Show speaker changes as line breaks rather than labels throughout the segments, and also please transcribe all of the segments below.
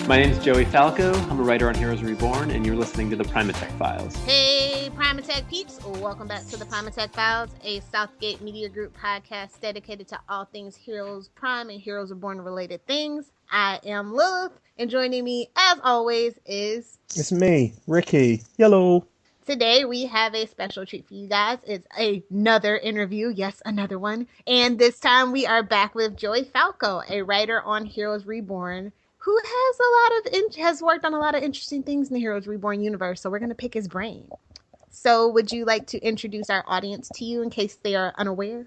My name's Joey Falco. I'm a writer on Heroes Reborn, and you're listening to the Primatech Files.
Hey, Primatech peeps. Welcome back to the Primatech Files, a Southgate Media Group podcast dedicated to all things Heroes Prime and Heroes Reborn related things. I am Lilith, and joining me, as always, is...
It's me, Ricky. Hello.
Today, we have a special treat for you guys. It's another interview. Yes, another one. And this time, we are back with Joey Falco, a writer on Heroes Reborn, who has worked on a lot of interesting things in the Heroes Reborn universe. So we're going to pick his brain. So would you like to introduce our audience to you in case they are unaware?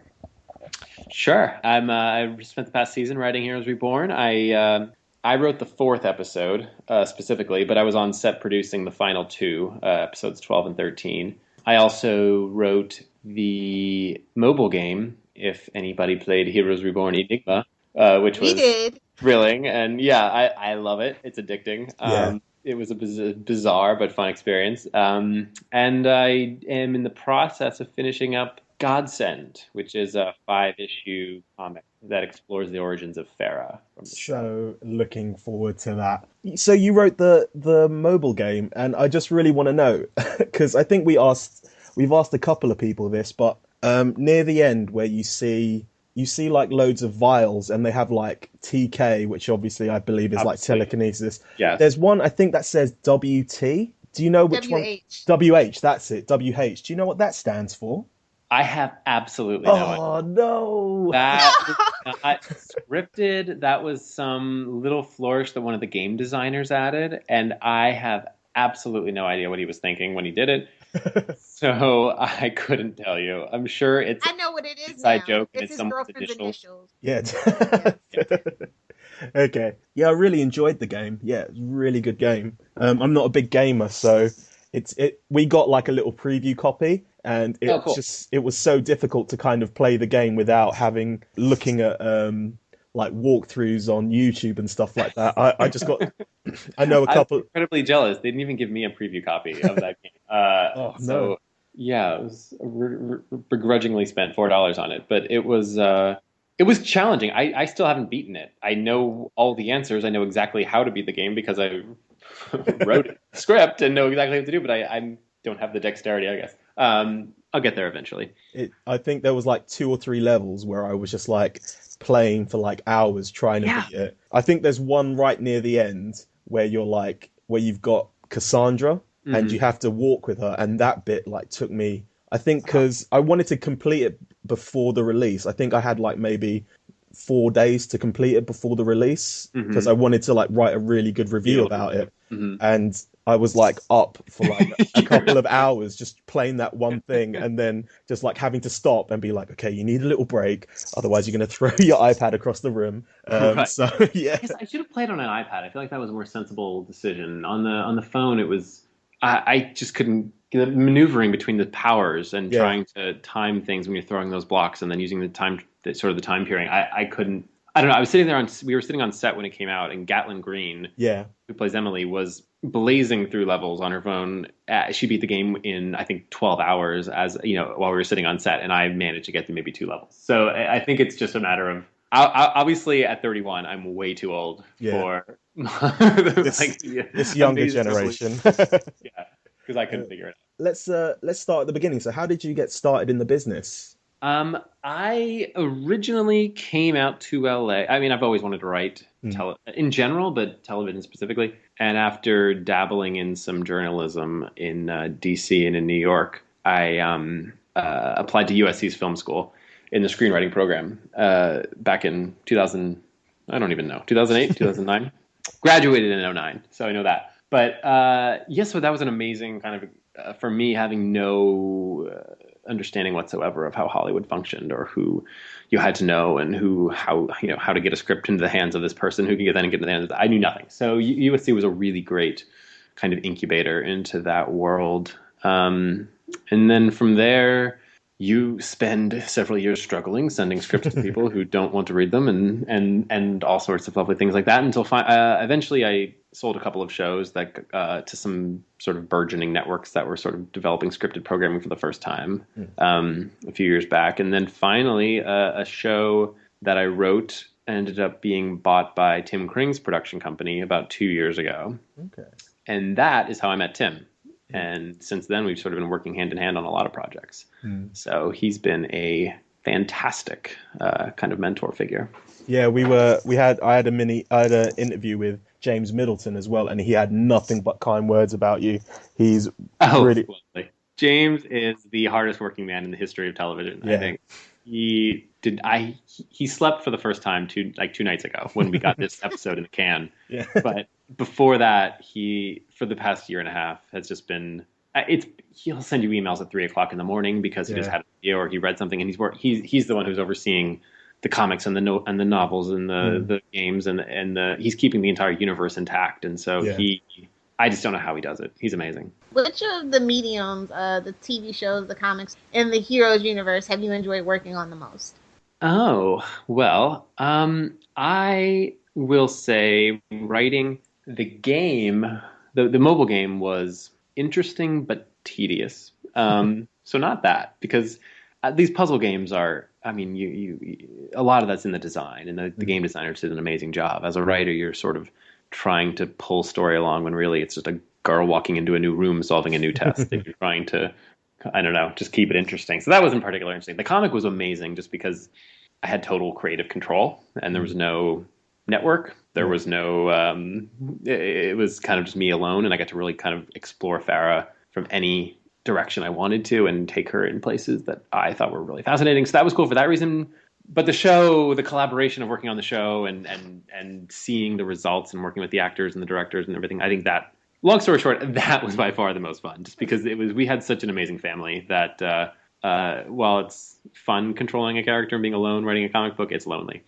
Sure. I spent the past season writing Heroes Reborn. I wrote the fourth episode specifically, but I was on set producing the final two, episodes 12 and 13. I also wrote the mobile game, if anybody played Heroes Reborn Enigma, which was thrilling. And yeah, I love it. It's addicting.
Yeah.
It was a bizarre but fun experience. And I am in the process of finishing up Godsend, which is a 5-issue comic that explores the origins of Farah from the show.
So looking forward to that. So you wrote the mobile game, and I just really want to know, because I think we've asked a couple of people this, but near the end where you see like loads of vials and they have like TK, which obviously I believe is like telekinesis.
Yes.
There's one I think that says WT. Do you know which
WH.
one? WH, that's it. WH. Do you know what that stands for?
I have absolutely no idea.
Oh no.
That was not scripted. That was some little flourish that one of the game designers added, and I have absolutely no idea what he was thinking when he did it. So I couldn't tell you. I'm sure it's
I know what it is
inside
now.
joke.
It's
And
his
someone's
girlfriend's initials.
Yeah. Okay. Yeah, I really enjoyed the game. Yeah, it's a really good game. I'm not a big gamer, so we got like a little preview copy, and it was so difficult to kind of play the game without looking at like walkthroughs on YouTube and stuff like that. I just got I know a couple.
I'm incredibly jealous. They didn't even give me a preview copy of that game.
Oh no.
So yeah, it was begrudgingly spent $4 on it, but it was challenging. I still haven't beaten it. I know all the answers. I know exactly how to beat the game because I wrote a script and know exactly what to do, but I don't have the dexterity, I guess. I'll get there eventually.
I think there was like 2 or 3 levels where I was just like playing for like hours trying to beat it. I think there's one right near the end where you've got Cassandra and you have to walk with her, and that bit like took me, I think, because I wanted to complete it before the release. I think I had like maybe 4 days to complete it before the release because I wanted to like write a really good review about it. And I was like up for like a couple of hours just playing that one thing, and then just like having to stop and be like, okay, you need a little break, otherwise you're going to throw your iPad across the room.
Right.
So yeah,
I should have played on an iPad. I feel like that was a more sensible decision. On the phone, it was I just couldn't. The maneuvering between the powers and trying to time things when you're throwing those blocks and then using the time peering. I couldn't. I don't know. I was sitting there we were sitting on set when it came out, and Gatlin Green, who plays Emily, was blazing through levels on her phone. She beat the game in, I think, 12 hours while we were sitting on set, and I managed to get through maybe 2 levels. So I think it's just a matter of, obviously at 31, I'm way too old for
this younger generation.
Yeah, because I couldn't figure it out.
Let's start at the beginning. So how did you get started in the business?
I originally came out to LA. I mean, I've always wanted to write in general, but television specifically. And after dabbling in some journalism in DC and in New York, I applied to USC's film school in the screenwriting program back in 2000. I don't even know, 2008, 2009. Graduated in 2009, so I know that. But so that was an amazing kind of, for me, having no understanding whatsoever of how Hollywood functioned or who you had to know and how to get a script into the hands of this person who can then get into the hands of that. I knew nothing. So USC was a really great kind of incubator into that world. And then from there, you spend several years struggling, sending scripts to people who don't want to read them and all sorts of lovely things like that until eventually I sold a couple of shows that to some sort of burgeoning networks that were sort of developing scripted programming for the first time a few years back. And then finally a show that I wrote ended up being bought by Tim Kring's production company about 2 years ago.
Okay.
And that is how I met Tim. And since then, we've sort of been working hand in hand on a lot of projects. So he's been a fantastic kind of mentor figure.
Yeah, I had an interview with James Middleton as well, and he had nothing but kind words about you. He's really
lovely. James is the hardest working man in the history of television. Yeah. I think he slept for the first time 2 nights ago when we got this episode in the can.
Yeah.
But before that, he, for the past year and a half, has just been. He'll send you emails at 3:00 in the morning because he just had an idea or he read something, and he's the one who's overseeing the comics and the novels and the games and he's keeping the entire universe intact. And so I just don't know how he does it. He's amazing.
Which of the mediums, the TV shows, the comics, in the Heroes universe have you enjoyed working on the most?
Oh, well, I will say writing the game, the mobile game was interesting but tedious. So not that, because these puzzle games are, I mean, you a lot of that's in the design, and the game designers did an amazing job. As a writer, you're sort of trying to pull story along when really it's just a girl walking into a new room solving a new test that you're trying to, I don't know, just keep it interesting. So that wasn't particularly interesting. The comic was amazing just because I had total creative control and there was no network. There was no, it was kind of just me alone, and I got to really kind of explore Farah from any direction I wanted to and take her in places that I thought were really fascinating. So that was cool for that reason. But the show, the collaboration of working on the show and seeing the results and working with the actors and the directors and everything, I think that, long story short, that was by far the most fun, just because we had such an amazing family that while it's fun controlling a character and being alone writing a comic book, it's lonely.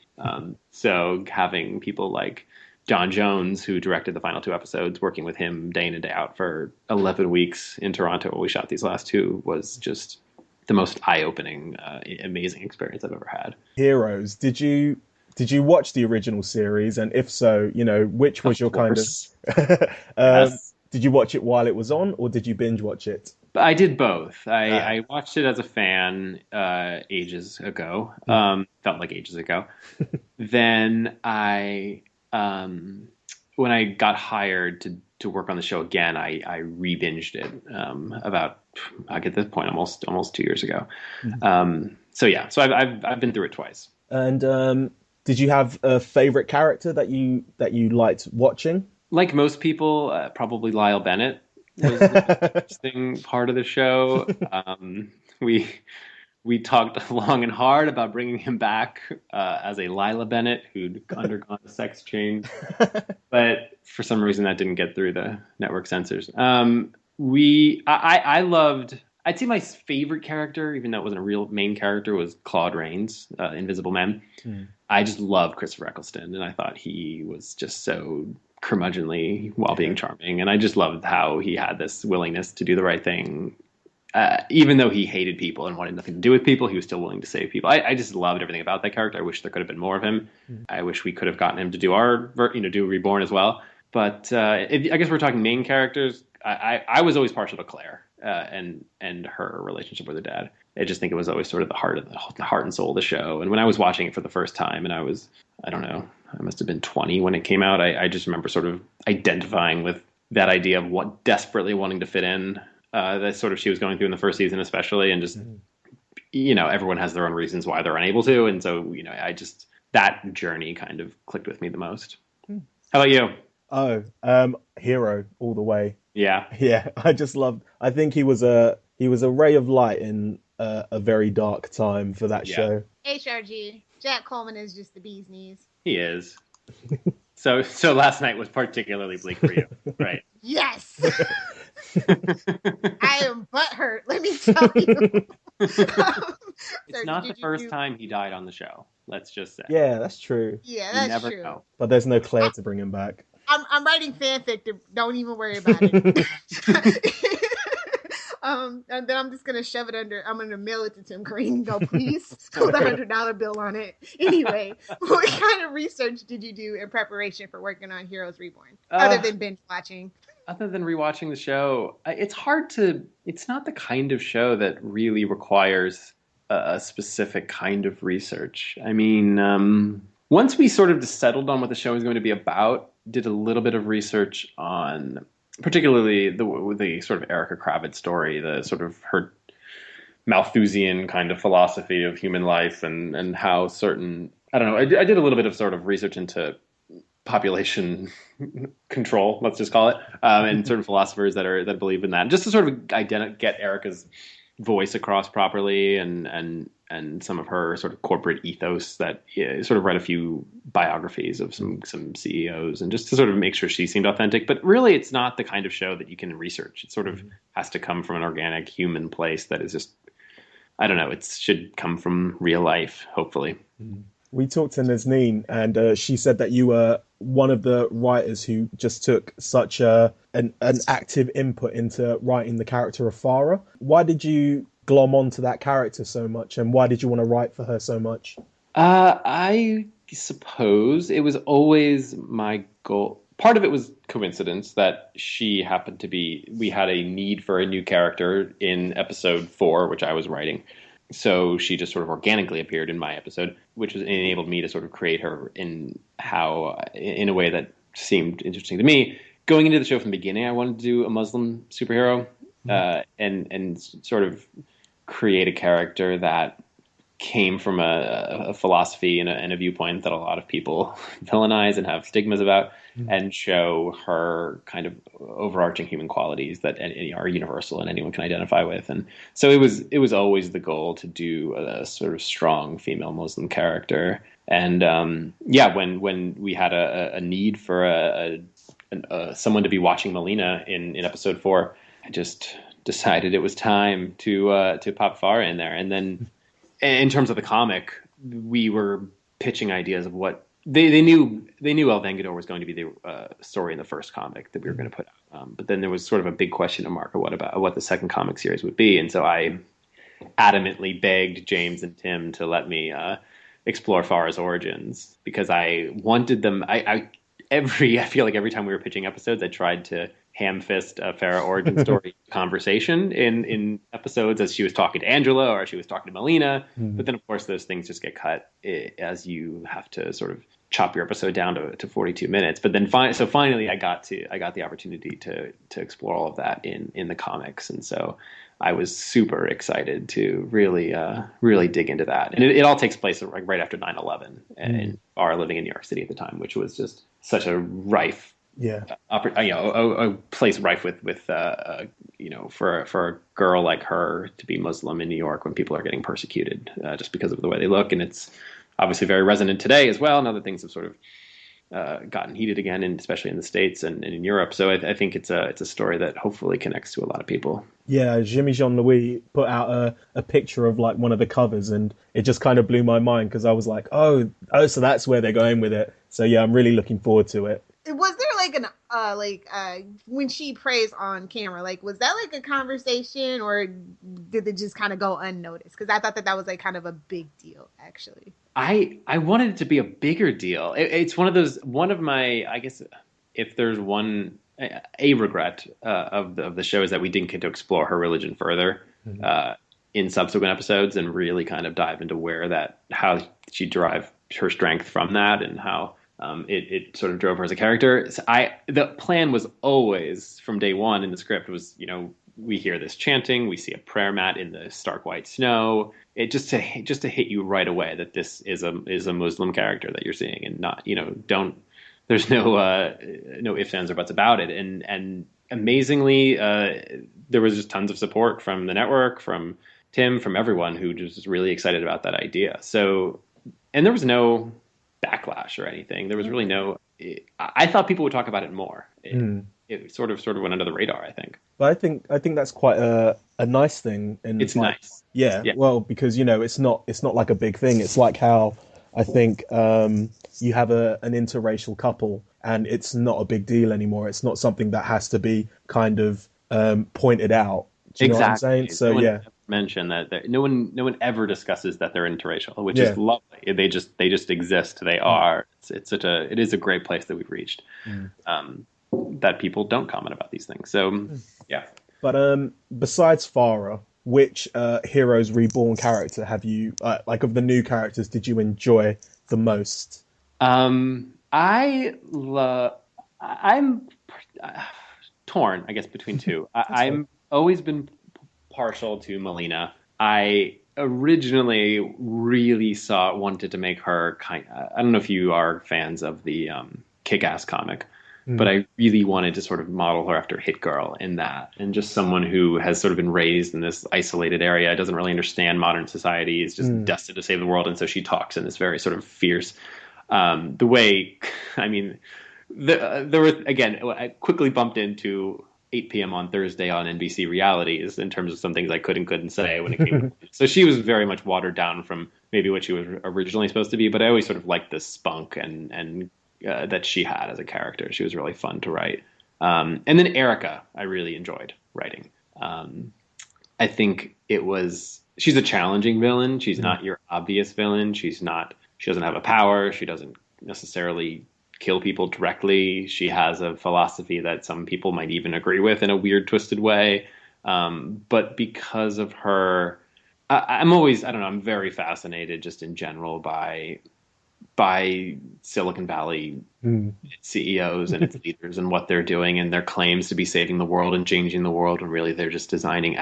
So having people like John Jones, who directed the final 2 episodes, working with him day in and day out for 11 weeks in Toronto while we shot these last 2 was just the most eye-opening, amazing experience I've ever had.
Heroes. Did you watch the original series? And if so, which was your kind of... yes. Did you watch it while it was on, or did you binge watch it?
I did both. I watched it as a fan ages ago. Felt like ages ago. Then when I got hired to work on the show again, I re-binged it about, at this point, almost 2 years ago. So I've been through it twice. And
did you have a favorite character that you liked watching?
Like most people, probably Lyle Bennett was the interesting part of the show. We talked long and hard about bringing him back as a Lila Bennett who'd undergone a sex change, but for some reason that didn't get through the network censors. I loved. I'd say my favorite character, even though it wasn't a real main character, was Claude Rains, Invisible Man. I just loved Christopher Eccleston, and I thought he was just so curmudgeonly while being charming, and I just loved how he had this willingness to do the right thing. Even though he hated people and wanted nothing to do with people, he was still willing to save people. I just loved everything about that character. I wish there could have been more of him. I wish we could have gotten him to do do Reborn as well. But I guess we're talking main characters. I was always partial to Claire and her relationship with her dad. I just think it was always sort of the heart and soul of the show. And when I was watching it for the first time, and I don't know, I must have been 20 when it came out. I just remember sort of identifying with that idea of what desperately wanting to fit in. That sort of she was going through in the first season, especially, and just everyone has their own reasons why they're unable to, and so I just that journey kind of clicked with me the most. How about you?
Hero all the way.
Yeah.
I just loved. I think he was a ray of light in a very dark time for that show.
HRG. Jack Coleman is just the bee's knees.
He is. So last night was particularly bleak for you, right?
Yes. I am butthurt, let me tell you.
It's not the first time he died on the show. Let's just say.
Yeah, that's true.
Yeah, that's
never
true.
Know.
But there's no Claire to bring him back.
I'm writing fanfic. Don't even worry about it. And then I'm just gonna shove it under. I'm gonna mail it to Tim Green and go, please put $100 bill on it. Anyway, what kind of research did you do in preparation for working on Heroes Reborn, other than binge watching?
Other than rewatching the show, it's hard to. It's not the kind of show that really requires a specific kind of research. I mean, Once we sort of settled on what the show was going to be about, did a little bit of research on particularly the sort of Erica Kravitz story, the sort of her Malthusian kind of philosophy of human life and how certain, I don't know, I did a little bit of sort of research into population control, let's just call it, and certain philosophers that believe in that, just to sort of get Erica's voice across properly, and some of her sort of corporate ethos, that sort of read a few biographies of some CEOs, and just to sort of make sure she seemed authentic. But really, it's not the kind of show that you can research. It sort of has to come from an organic human place that is just, I don't know, it should come from real life, hopefully.
We talked to Nazneen, and she said that you were one of the writers who just took such an active input into writing the character of Farah. Why did you glom onto that character so much, and why did you want to write for her so much?
I suppose it was always my goal. Part of it was coincidence that she happened to be, we had a need for a new character in episode 4, which I was writing. So she just sort of organically appeared in my episode, which enabled me to sort of create her in a way that seemed interesting to me. Going into the show from the beginning, I wanted to do a Muslim superhero, and sort of create a character that came from a philosophy and a viewpoint that a lot of people villainize and have stigmas about, and show her kind of overarching human qualities that are universal and anyone can identify with. And so it was always the goal to do a sort of strong female Muslim character. And when we had a need for someone to be watching Melina in episode 4, I just decided it was time to pop Farah in there. And then in terms of the comic, we were pitching ideas of what they knew El Vengador was going to be the story in the first comic that we were going to put out. But then there was sort of a big question mark of what the second comic series would be. And so I adamantly begged James and Tim to let me explore Farah's origins, because I wanted them. I feel like every time we were pitching episodes, I tried to ham-fist a Farah origin story conversation in episodes as she was talking to Angela or she was talking to Melina. But then, of course, those things just get cut as you have to sort of chop your episode down to 42 minutes. But then finally, I got the opportunity to explore all of that in the comics, and so I was super excited to really dig into that. And it all takes place like right after 9/11, and Farah living in New York City at the time, which was just such a rife. A place rife with for a girl like her to be Muslim in New York when people are getting persecuted just because of the way they look. And it's obviously very resonant today as well. And other things have sort of gotten heated again, and especially in the States and in Europe. So I think it's a story that hopefully connects to a lot of people.
Yeah, Jimmy Jean-Louis put out a picture of like one of the covers, and it just kind of blew my mind, because I was like, oh, so that's where they're going with it. So yeah, I'm really looking forward to it.
Was there when she prays on camera, like, was that like a conversation, or did it just kind of go unnoticed? Because I thought that was like kind of a big deal, actually.
I wanted it to be a bigger deal. It's one of my, I guess, if there's a regret of the show, is that we didn't get to explore her religion further in subsequent episodes, and really kind of dive into how she derived her strength from that, and how it sort of drove her as a character. So the plan was always from day one in the script was, we hear this chanting, we see a prayer mat in the stark white snow. It just to hit you right away that this is a Muslim character that you're seeing, and not, there's no ifs, ands, or buts about it. And amazingly, there was just tons of support from the network, from Tim, from everyone who just was really excited about that idea. So, and there was no backlash or anything. There was really no. I thought people would talk about it more. It sort of went under the radar, I think.
But I think that's quite a nice thing. And
it's nice.
Yeah. Well, because it's not like a big thing. It's like how I think you have an interracial couple, and it's not a big deal anymore. It's not something that has to be kind of pointed out. Do you know what I'm saying? So yeah.
Mention that no one ever discusses that they're interracial, which is lovely. They just exist. They are. It is a great place that we've reached. That people don't comment about these things. So yeah.
But besides Farah, which Heroes Reborn character have you of the new characters did you enjoy the most?
I'm torn, I guess, between two.
That's fine.
I'm always been partial to Melina. I originally really wanted to make her I don't know if you are fans of the Kick-Ass comic, but
Mm,
I really wanted to sort of model her after Hit Girl in that, and just someone who has sort of been raised in this isolated area, doesn't really understand modern society, is just
mm,
destined to save the world, and so she talks in this very sort of fierce, the way, I mean, there were, again, I quickly bumped into 8 p.m. on Thursday on NBC realities in terms of some things I could and couldn't say when it came to. So she was very much watered down from maybe what she was originally supposed to be, but I always sort of liked the spunk and that she had as a character. She was really fun to write. And then Erica, I really enjoyed writing. I think she's a challenging villain. She's
mm,
not your obvious villain. She doesn't have a power. She doesn't necessarily kill people directly. She has a philosophy that some people might even agree with in a weird, twisted way. But because of her, I'm always, I don't know, I'm very fascinated just in general by Silicon Valley
mm.
CEOs and its leaders and what they're doing and their claims to be saving the world and changing the world, and really they're just designing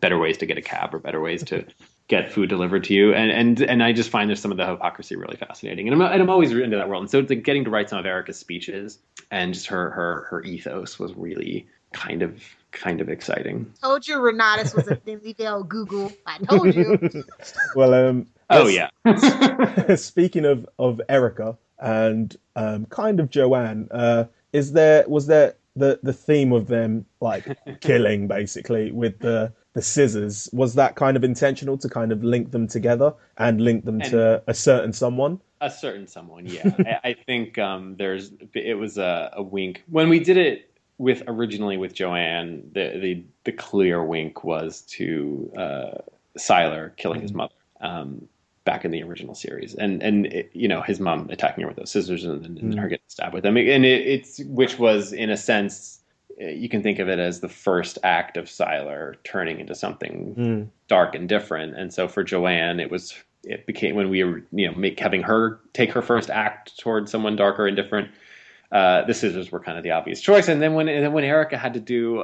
better ways to get a cab or better ways to get food delivered to you, and I just find there's some of the hypocrisy really fascinating, and I'm always into that world, and so it's like getting to write some of Erica's speeches and just her ethos was really kind of exciting.
Told you Renatus was a thinly veiled Google. I told you.
Well,
Oh yeah.
speaking of Erica and kind of Joanne, was there the theme of them like killing basically with the scissors? Was that kind of intentional to kind of link them together and link them
And
to a certain someone?
a certain someone, yeah. I think it was a wink when we did it originally with Joanne. The clear wink was to Siler killing his
Mm,
mother, back in the original series, and his mom attacking her with those scissors, and her
mm,
getting stabbed with them, and it's which was in a sense, you can think of it as the first act of Siler turning into something
mm,
dark and different. And so for Joanne, it became, when we were, having her take her first act towards someone darker and different, the scissors were kind of the obvious choice. And then when Erica had to do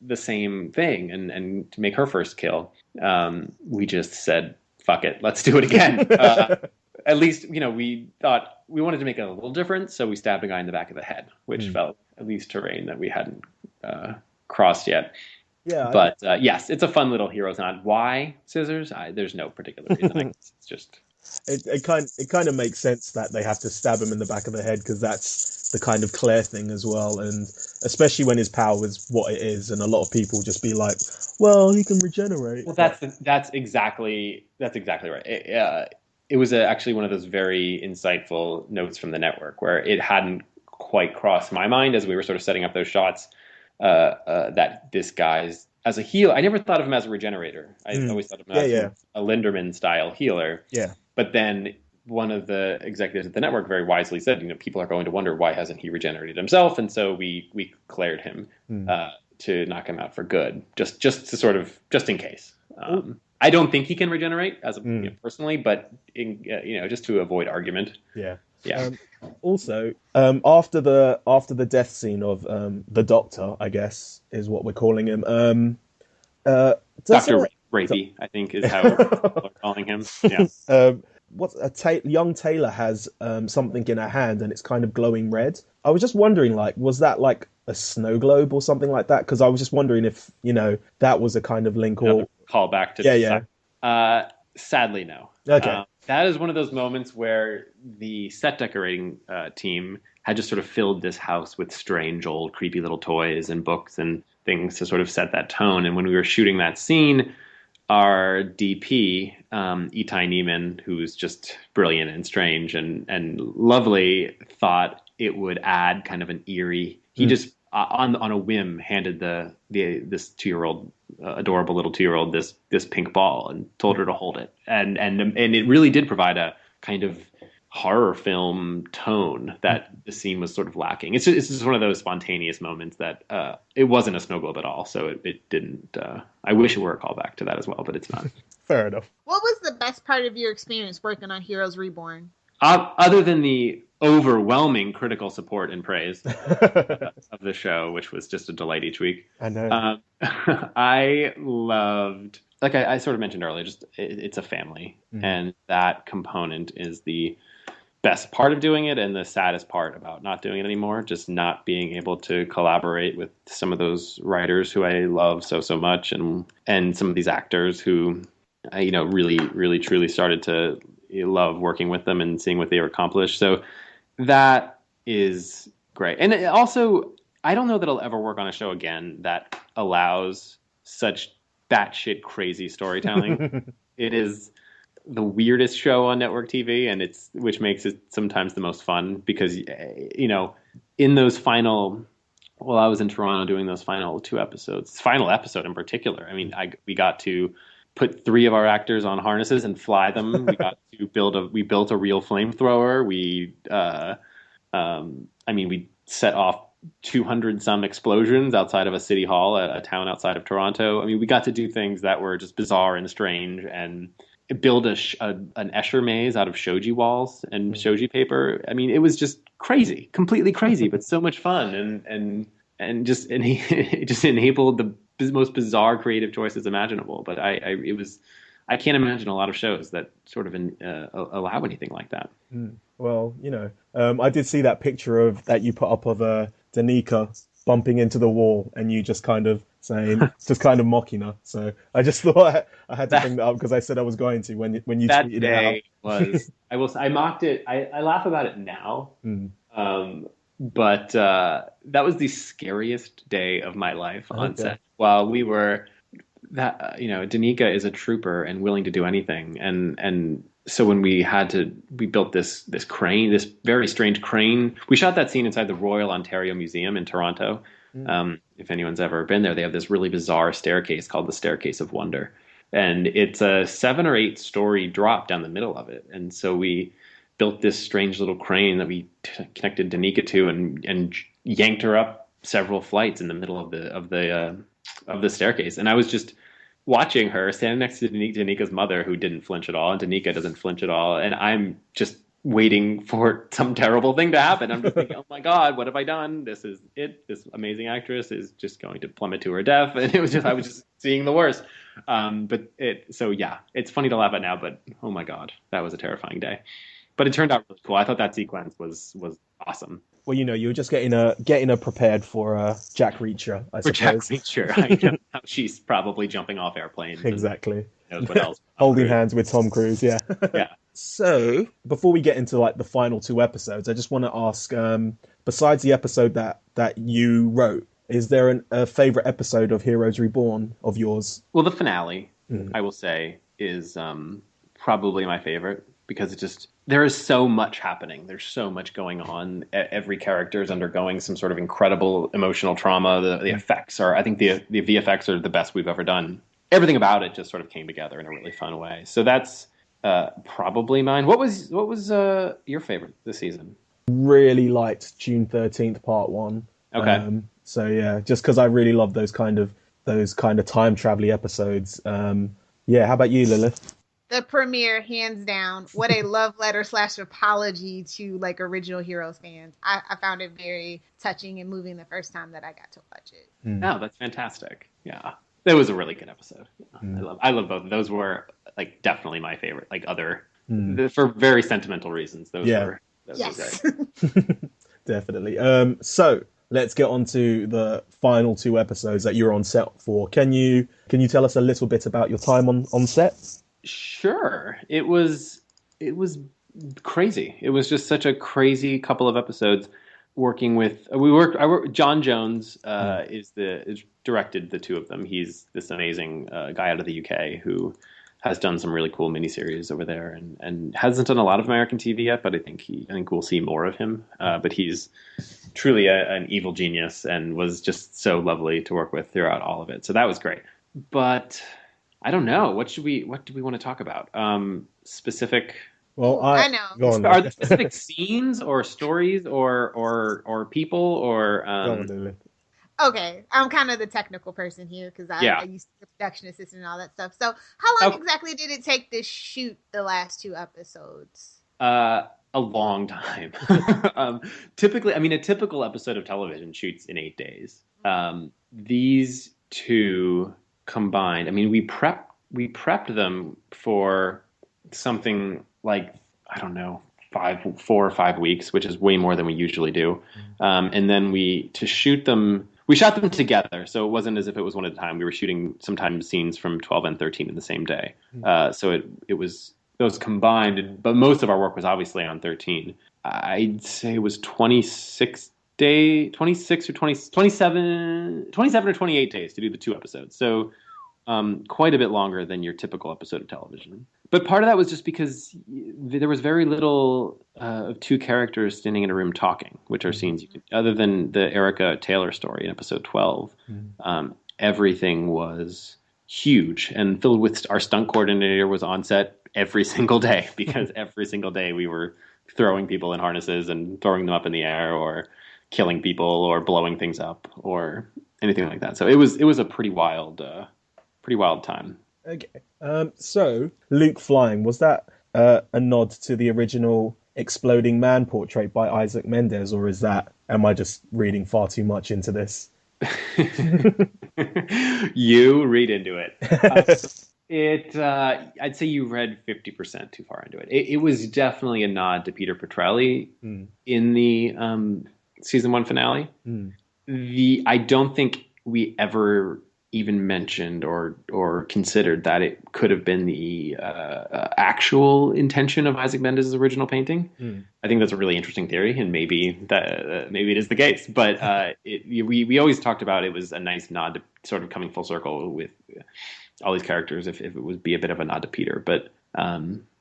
the same thing and to make her first kill, we just said, fuck it, let's do it again. At least, we thought we wanted to make it a little different, so we stabbed a guy in the back of the head, which
mm.
felt at least terrain that we hadn't crossed yet.
Yeah,
But yes, it's a fun little hero's nod. Why scissors? There's no particular reason. I guess it's just
it kind of makes sense that they have to stab him in the back of the head because that's the kind of Claire thing as well, and especially when his power is what it is, and a lot of people just be like, "Well, he can regenerate."
well. That's exactly right. It was actually one of those very insightful notes from the network where it hadn't quite crossed my mind as we were sort of setting up those shots, that this guy's as a healer. I never thought of him as a regenerator. I
Mm.
always thought of him
Yeah,
as
yeah,
a Linderman style healer.
yeah.
But then one of the executives at the network very wisely said, people are going to wonder why hasn't he regenerated himself, and so we cleared him
Mm.
to knock him out for good, just to sort of just in case.
Oh,
I don't think he can regenerate
mm.
personally, but just to avoid argument.
Yeah.
Yeah.
Also, after the death scene of the Doctor, I guess is what we're calling him. Uh, does
Dr.
it?
Rapey, I think, is how people are calling him. Yeah.
What young Taylor has something in her hand and it's kind of glowing red. I was just wondering, like, was that like a snow globe or something like that? Because I was just wondering if that was a kind of link
Another
or
callback to
yeah.
sadly, no.
Okay.
That is one of those moments where the set decorating team had just sort of filled this house with strange, old, creepy little toys and books and things to sort of set that tone. And when we were shooting that scene, our DP, Itai Neiman, who's just brilliant and strange and lovely, thought it would add kind of an eerie. He just on a whim handed this 2-year-old, adorable little 2-year-old, this pink ball and told her to hold it, and it really did provide a kind of horror film tone that the scene was sort of lacking. It's just one of those spontaneous moments that it wasn't a snow globe at all, so it didn't. I wish it were a callback to that as well, but it's not.
Fair enough.
What was the best part of your experience working on Heroes Reborn?
Other than the overwhelming critical support and praise of the show, which was just a delight each week.
I know.
I loved, like I sort of mentioned earlier, just it's a family, and that component is the best part of doing it and the saddest part about not doing it anymore. Just not being able to collaborate with some of those writers who I love so much, and some of these actors who I really truly started to love working with them and seeing what they accomplished. So that is great. And also, I don't know that I'll ever work on a show again that allows such batshit crazy storytelling. It is the weirdest show on network TV, and which makes it sometimes the most fun because, in those final, well, I was in Toronto doing those final 2 episodes, final episode in particular. I mean, we got to put 3 of our actors on harnesses and fly them. We got to we built a real flamethrower. We set off 200 some explosions outside of a city hall, a town outside of Toronto. I mean, we got to do things that were just bizarre and strange, and build an Escher maze out of shoji walls and shoji paper. I mean, it was just crazy, completely crazy, but so much fun, and it just enabled the most bizarre creative choices imaginable. But I can't imagine a lot of shows that sort of allow anything like that.
Well, I did see that picture that you put up of Danika bumping into the wall, and you just kind of saying, just kind of mocking her. So I just thought I had to bring that up because I said I was going to when you
that
tweeted
day
it out.
I mocked it. I laugh about it now. But that was the scariest day of my life on set. While we were Danika is a trooper and willing to do anything, and so when we built this crane, this very strange crane. We shot that scene inside the Royal Ontario Museum in Toronto. If anyone's ever been there, they have this really bizarre staircase called the Staircase of Wonder, and it's a 7 or 8 story drop down the middle of it. And so we built this strange little crane that we connected Danika to, and yanked her up several flights in the middle of the staircase. And I was just watching her standing next to Danika's mother, who didn't flinch at all, and Danika doesn't flinch at all, and I'm just waiting for some terrible thing to happen. I'm just thinking, oh my God, what have I done? This is it. This amazing actress is just going to plummet to her death. And I was just seeing the worst. It's funny to laugh at now, but oh my God, that was a terrifying day. But it turned out really cool. I thought that sequence was awesome.
Well, you were just getting her prepared for Jack Reacher, I suppose.
Jack Reacher. I know how she's probably jumping off airplanes.
Exactly.
Knows what else.
Holding hands with Tom Cruise, yeah.
Yeah.
So, before we get into the final 2 episodes, I just want to ask, besides the episode that you wrote, is there a favorite episode of Heroes Reborn of yours?
Well, the finale, I will say, is probably my favorite, because there is so much happening. There's so much going on. Every character is undergoing some sort of incredible emotional trauma. The effects I think the VFX are the best we've ever done. Everything about it just sort of came together in a really fun way. So that's probably mine. What was your favorite this season?
Really liked June 13th Part 1.
Okay.
So yeah, just because I really love those kind of time travel episodes. Yeah. How about you, Lilith?
The premiere, hands down. What a love letter / apology to original Heroes fans. I found it very touching and moving the first time that I got to watch it.
Oh, that's fantastic. Yeah, that was a really good episode. I love both. Those were definitely my favorite. For very sentimental reasons. Those were great.
Definitely. So let's get on to the final 2 episodes that you're on set for. Can you tell us a little bit about your time on set?
Sure. It was crazy. It was just such a crazy couple of episodes working with. John Jones is directed the 2 of them. He's this amazing guy out of the UK who has done some really cool miniseries over there, and hasn't done a lot of American TV yet, but I think we'll see more of him. But he's truly an evil genius, and was just so lovely to work with throughout all of it. So that was great. But I don't know. What do we want to talk about? Specific.
Well,
I know.
Go on,
are there specific scenes or stories or people or?
Go on, Lilith.
Okay, I'm kind of the technical person here because I used to be a production assistant and all that stuff. So, how long exactly did it take to shoot the last 2 episodes?
a long time. Typically, I mean, a typical episode of television shoots in 8 days. These two combined, I mean, we prepped them for something like, I don't know, 4 or 5 weeks, which is way more than we usually do. And then to shoot them, we shot them together. So it wasn't as if it was one at a time. We were shooting sometimes scenes from 12 and 13 in the same day. So it was those combined, but most of our work was obviously on 13. I'd say it was 26 or 27 or 28 days to do the 2 episodes. So quite a bit longer than your typical episode of television. But part of that was just because there was very little of 2 characters standing in a room talking, which are scenes other than the Erica Taylor story in episode 12. Everything was huge and filled with, our stunt coordinator was on set every single day, because every single day we were throwing people in harnesses and throwing them up in the air, or killing people, or blowing things up, or anything like that. So it was a pretty wild time.
Okay. So Luke flying, was that a nod to the original exploding man portrait by Isaac Mendez, or am I just reading far too much into this?
You read into it. I'd say you read 50% too far into it. It was definitely a nod to Peter Petrelli in the season 1 finale. I don't think we ever even mentioned or considered that it could have been the actual intention of Isaac Mendez's original painting. I think that's a really interesting theory, and maybe it is the case. But we always talked about it was a nice nod to sort of coming full circle with all these characters, if it would be a bit of a nod to Peter. But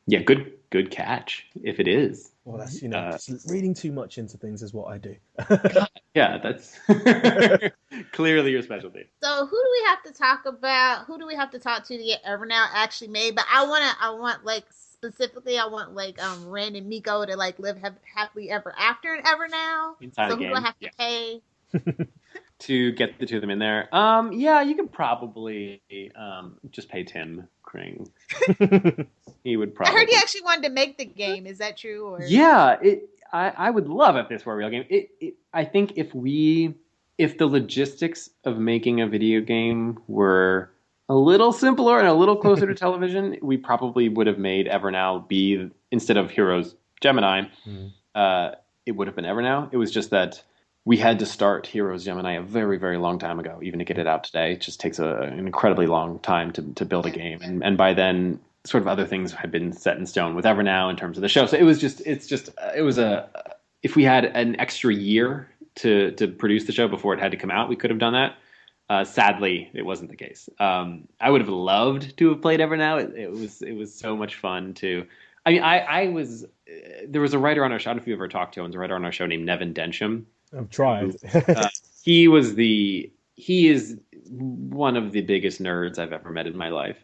yeah, good catch if it is.
Well, that's, just reading too much into things is what I do.
Yeah, that's clearly your specialty.
So who do we have to talk about? Who do we have to talk to get Evernow actually made? But I want specifically, Rand and Miko to live happily ever after in Evernow.
Inside
so who
game.
do I have to pay?
To get the 2 of them in there. Yeah, you could probably just pay Tim Kring. He would probably.
I heard he actually wanted to make the game. Is that true? Or?
Yeah, I would love if this were a real game. I think if the logistics of making a video game were a little simpler and a little closer to television, we probably would have made Evernow be, instead of Heroes Gemini, it would have been Evernow. It was just that we had to start Heroes Gemini a very, very long time ago, even to get it out today. It just takes an incredibly long time to build a game. And by then, sort of other things had been set in stone with Evernow in terms of the show. So if we had an extra year to produce the show before it had to come out, we could have done that. Sadly, it wasn't the case. I would have loved to have played Evernow. It was so much fun to. I mean, there was a writer on our show. I don't know if you've ever talked to him. There was a writer on our show named Nevin Densham.
I've tried.
He is one of the biggest nerds I've ever met in my life,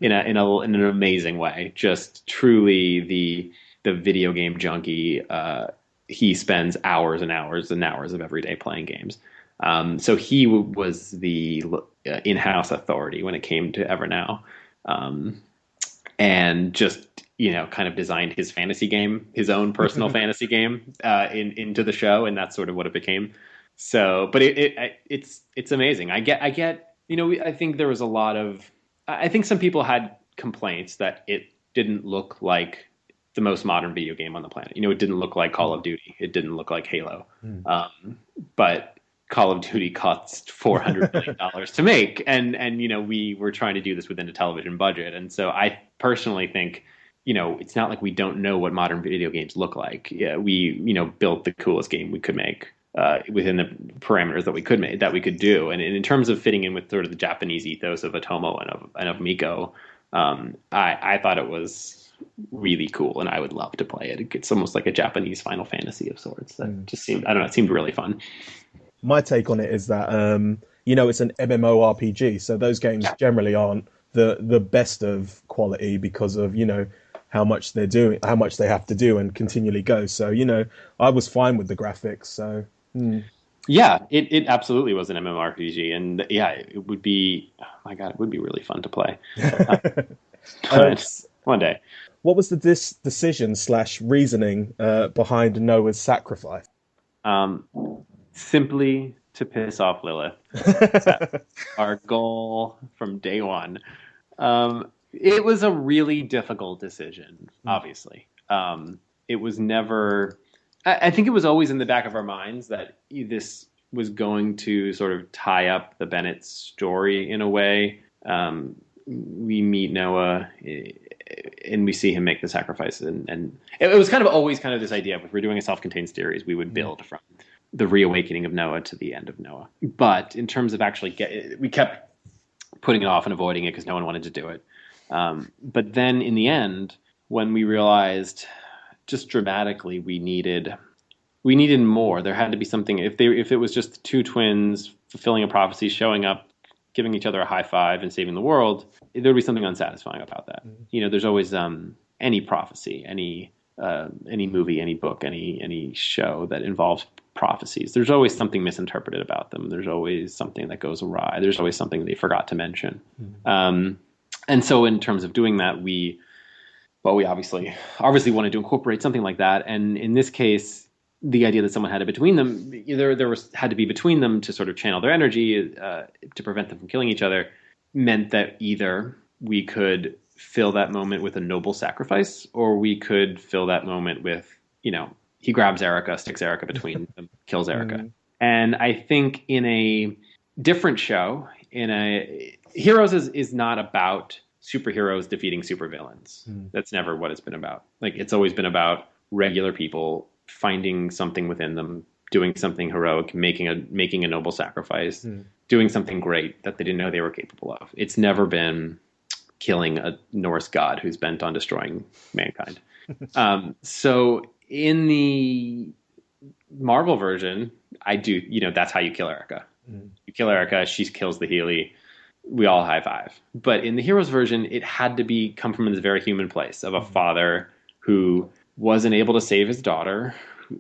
in an amazing way. Just truly the video game junkie. He spends hours and hours and hours of every day playing games. So he was the in-house authority when it came to Evernow, and just kind of designed his fantasy game, his own personal fantasy game, into the show, and that's sort of what it became. So, but it's amazing. I get. I think there was a lot of. I think some people had complaints that it didn't look like the most modern video game on the planet. It didn't look like Call of Duty. It didn't look like Halo. But Call of Duty cost $400 million to make, and we were trying to do this within a television budget, and so I personally think. It's not like we don't know what modern video games look like. Yeah, we, built the coolest game we could make within the parameters that we could do. And in terms of fitting in with sort of the Japanese ethos of Otomo and of Miko, I thought it was really cool, and I would love to play it. It's almost like a Japanese Final Fantasy of sorts. That just seemed, I don't know, it seemed really fun.
My take on it is that, it's an MMORPG, so those games generally aren't the best of quality because of, how much they're doing, how much they have to do and continually go. So, I was fine with the graphics. So,
yeah, it absolutely was an MMORPG, and yeah, it would be. Oh my God, it would be really fun to play. One day.
what was the decision slash reasoning behind Noah's sacrifice?
Um, Simply to piss off Lilith. Our goal from day one. It was a really difficult decision, obviously. It was never, I think it was always in the back of our minds that this was going to sort of tie up the Bennett story in a way. We meet Noah and we see him make the sacrifice. And it was kind of always kind of this idea of if we're doing a self-contained series, we would build from the reawakening of Noah to the end of Noah. But in terms of actually we kept putting it off and avoiding it because no one wanted to do it. But then in the end, when we realized just dramatically we needed more, there had to be something. If it was just two twins fulfilling a prophecy, showing up, giving each other a high five and saving the world, there would be something unsatisfying about that. There's always any prophecy, any movie, any book, any show that involves prophecies. There's always something misinterpreted about them. There's always something that goes awry. There's always something they forgot to mention. And so in terms of doing that, we obviously wanted to incorporate something like that. And in this case, the idea that someone had it between them, had to be between them to sort of channel their energy to prevent them from killing each other, meant that either we could fill that moment with a noble sacrifice, or we could fill that moment with, he grabs Erica, sticks Erica between them, kills Erica. And I think in a different show, Heroes is not about superheroes defeating supervillains. That's never what it's been about. Like, it's always been about regular people finding something within them, doing something heroic, making a noble sacrifice, doing something great that they didn't know they were capable of. It's never been killing a Norse god who's bent on destroying mankind. So in the Marvel version, that's how you kill Erica. You kill Erica, she kills the Healy, we all high five. But in the Heroes version, it had to come from this very human place of a father who wasn't able to save his daughter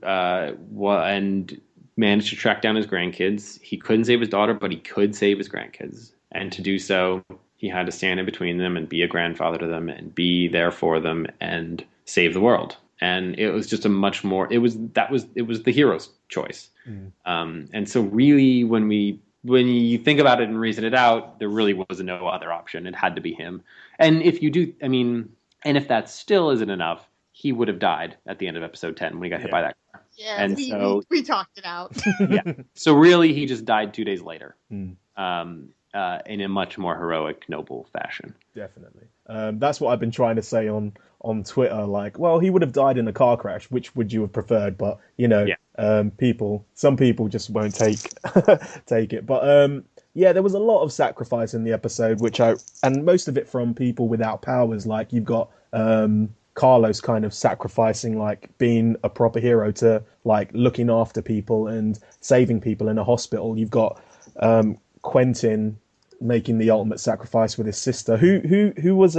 and managed to track down his grandkids. He couldn't save his daughter, but he could save his grandkids. And to do so, he had to stand in between them and be a grandfather to them and be there for them and save the world. And it was just it was the hero's choice. And so really when you think about it and reason it out, there really was no other option. It had to be him. And if that still isn't enough, he would have died at the end of episode 10 when he got hit by that car.
Yeah,
and
we talked it out.
Yeah. So really, he just died 2 days later, in a much more heroic, noble fashion.
Definitely. That's what I've been trying to say on Twitter. Like, well, he would have died in a car crash. Which would you have preferred? But some people just won't take it. But there was a lot of sacrifice in the episode, and most of it from people without powers. Like, you've got Carlos kind of sacrificing, like, being a proper hero to, like, looking after people and saving people in a hospital. You've got Quentin making the ultimate sacrifice with his sister, who was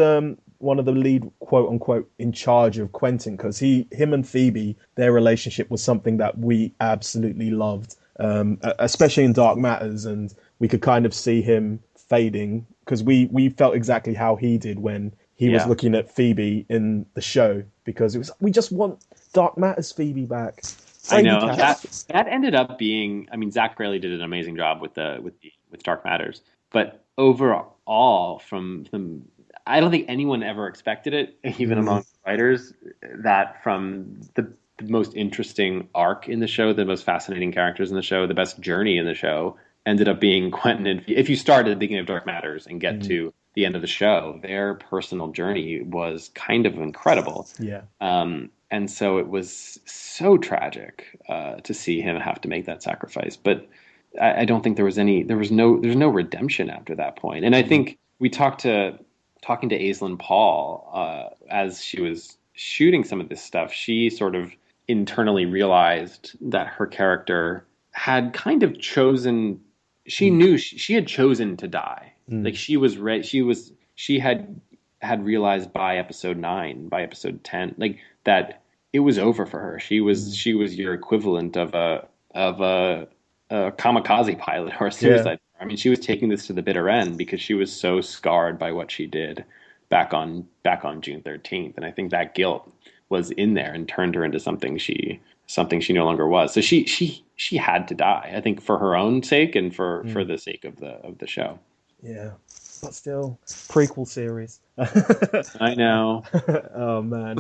one of the lead, quote unquote, in charge of Quentin, because him and Phoebe, their relationship was something that we absolutely loved, especially in Dark Matters, and we could kind of see him fading because we felt exactly how he did when he was looking at Phoebe in the show, because we just want Dark Matters Phoebe back.
I know that ended up being. I mean, Zach Graley did an amazing job with Dark Matters, but overall, from I don't think anyone ever expected it, even among writers, that from the most interesting arc in the show, the most fascinating characters in the show, the best journey in the show, ended up being Quentin and Phoebe. If you start at the beginning of Dark Matters and get to the end of the show, their personal journey was kind of incredible. Yeah. And so it was so tragic to see him have to make that sacrifice. But I don't think there's no redemption after that point. And I think talking to Aislinn Paul as she was shooting some of this stuff, she sort of internally realized that her character had kind of chosen. She knew she had chosen to die. Like, she was she had realized by episode 9, by episode 10, like, that it was over for her. She was your equivalent of a kamikaze pilot or a suicide. I mean, she was taking this to the bitter end because she was so scarred by what she did back on June 13th, and I think that guilt was in there and turned her into something she no longer was. So she had to die, I think, for her own sake and for the sake of the show.
Yeah, but still, prequel series.
I know.
Oh man.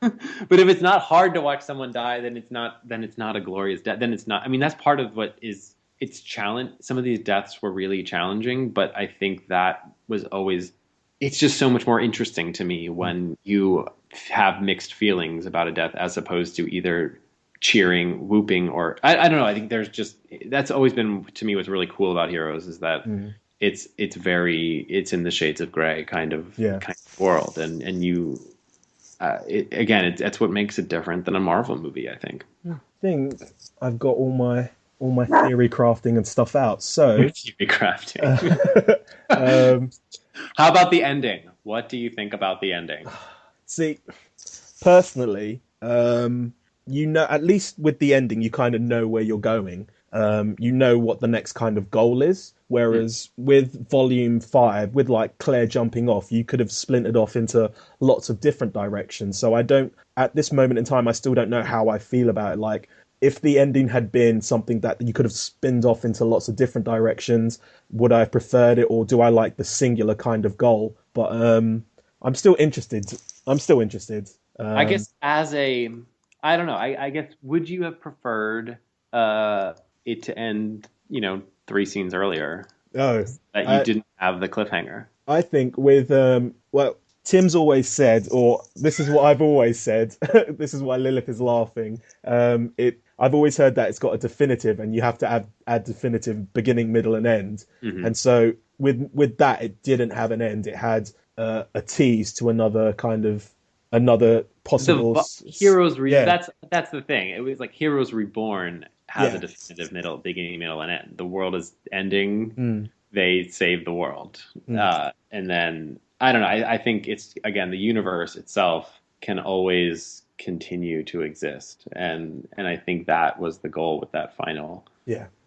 But if it's not hard to watch someone die, then it's not a glorious death. Then it's not. I mean, that's part of what is it's challenge. Some of these deaths were really challenging, but I think that was always. It's just so much more interesting to me when you have mixed feelings about a death as opposed to either cheering, whooping, or I don't know. I think there's just that's always been to me what's really cool about Heroes is that it's in the shades of gray kind of world, and you that's what makes it different than a Marvel movie, I think.
I think I've got all my theory crafting and stuff out. So
theory crafting. How about the ending? What do you think about the ending?
See, personally, at least with the ending, you kind of know where you're going. You know what the next kind of goal is. Whereas with Volume 5, with like Claire jumping off, you could have splintered off into lots of different directions. So at this moment in time, I still don't know how I feel about it. Like, if the ending had been something that you could have spinned off into lots of different directions, would I have preferred it, or do I like the singular kind of goal? But I'm still interested.
I guess I don't know. I guess, would you have preferred it to end, 3 scenes earlier?
Oh,
that you didn't have the cliffhanger.
I think with Tim's always said, or this is what I've always said. This is why Lilith is laughing. I've always heard that it's got a definitive, and you have to add definitive beginning, middle, and end. Mm-hmm. And so with that, it didn't have an end. It had a tease to another possible
Heroes. That's the thing. It was like Heroes Reborn has a definitive beginning, middle, and end. The world is ending. They save the world, and then I don't know. I think it's again the universe itself can always continue to exist, and I think that was the goal with that final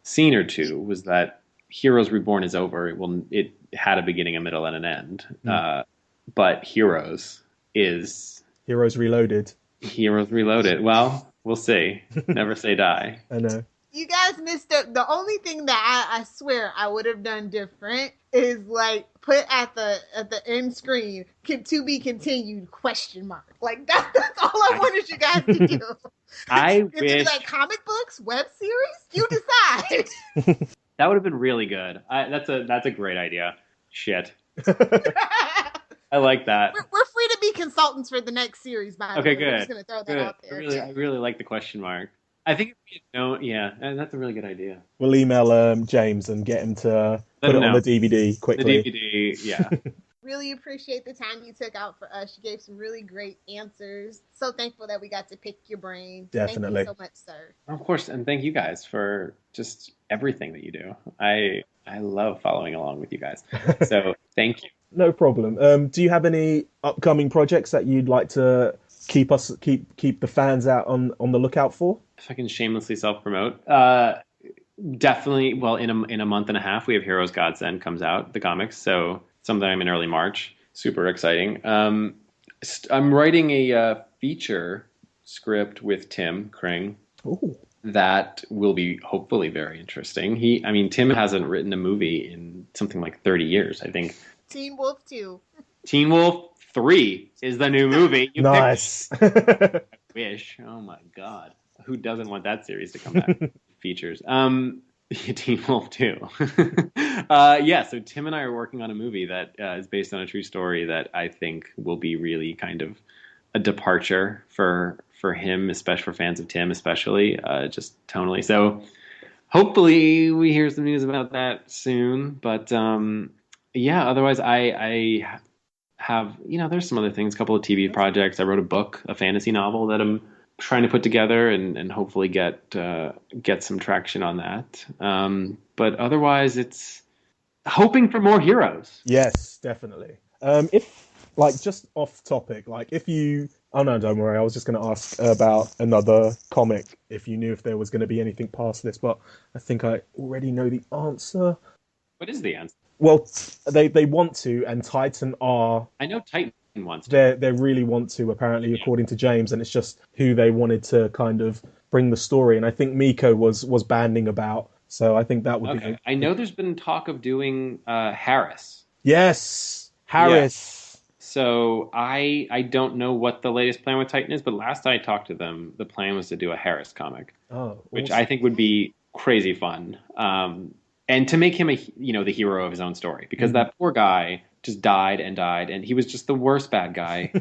scene or two, was that Heroes Reborn is over. It had a beginning, a middle, and an end. But Heroes
Reloaded.
Heroes Reloaded. Well, we'll see. Never say die.
I know.
You guys missed the only thing that I swear I would have done different is like put at the end screen to be continued ? Like that's all I wanted you guys to do.
I
wish
wish
like comic books, web series. You decide.
That would have been really good. That's a great idea. Shit. I like that.
We're free to be consultants for the next series, by the way.
Good.
I'm just going to throw that out there.
I really like the question mark. I think and that's a really good idea.
We'll email James and get him to put it on the DVD quickly.
The DVD, yeah.
Really appreciate the time you took out for us. You gave some really great answers. So thankful that we got to pick your brain.
Definitely.
Thank you so much, sir.
Of course, and thank you guys for just everything that you do. I love following along with you guys. So thank you.
No problem. Do you have any upcoming projects that you'd like to keep the fans out on the lookout for?
If I can shamelessly self-promote, definitely. Well, in a month and a half, we have Heroes God's End comes out, the comics. So sometime in early March. Super exciting. I'm writing a feature script with Tim Kring.
Ooh.
That will be hopefully very interesting. Tim hasn't written a movie in something like 30 years, I think.
Teen Wolf 2. Teen
Wolf 3 is the new movie.
Nice.
I wish. Oh my God. Who doesn't want that series to come back? Features. Teen Wolf 2. So Tim and I are working on a movie that is based on a true story that I think will be really kind of a departure for him, especially for fans of Tim, especially just tonally. So hopefully we hear some news about that soon. But otherwise I have, there's some other things, a couple of TV projects. I wrote a book, a fantasy novel that I'm trying to put together and hopefully get some traction on that. But otherwise it's hoping for more heroes.
Yes, definitely. If just off topic, oh no, don't worry. I was just going to ask about another comic if you knew if there was going to be anything past this, but I think I already know the answer.
What is the answer?
Well, they want to, and Titan are.
I know Titan wants to.
They really want to, apparently, according to James, and it's just who they wanted to kind of bring the story. And I think Miko was banding about, so I think that would be.
I know there's been talk of doing Harris.
Yes, Harris.
So I don't know what the latest plan with Titan is, but last I talked to them, the plan was to do a Harris comic, which I think would be crazy fun. And to make him the hero of his own story, because that poor guy just died, and he was just the worst bad guy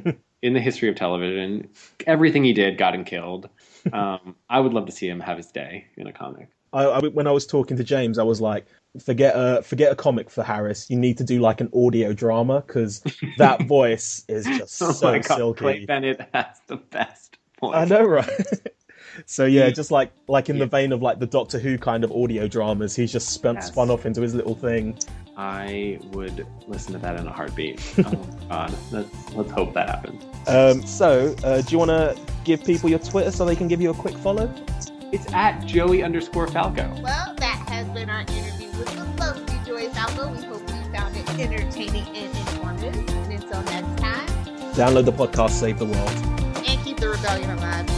in the history of television. Everything he did got him killed. I would love to see him have his day in a comic.
When I was talking to James, I was like, forget a comic for Harris. You need to do like an audio drama, because that voice is just so silky.
Clay Bennett has the best voice.
I know, right? So yeah, just like in the vein of like the Doctor Who kind of audio dramas, he's just spun off into his little thing.
I would listen to that in a heartbeat. Oh God, let's hope that happens.
So do you want to give people your Twitter so they can give you a quick follow?
It's at Joey_Falco.
Well, that has been our interview with the lovely Joey Falco. We hope you found it entertaining and informative. And until next time,
download the podcast, save the world,
and keep the rebellion alive.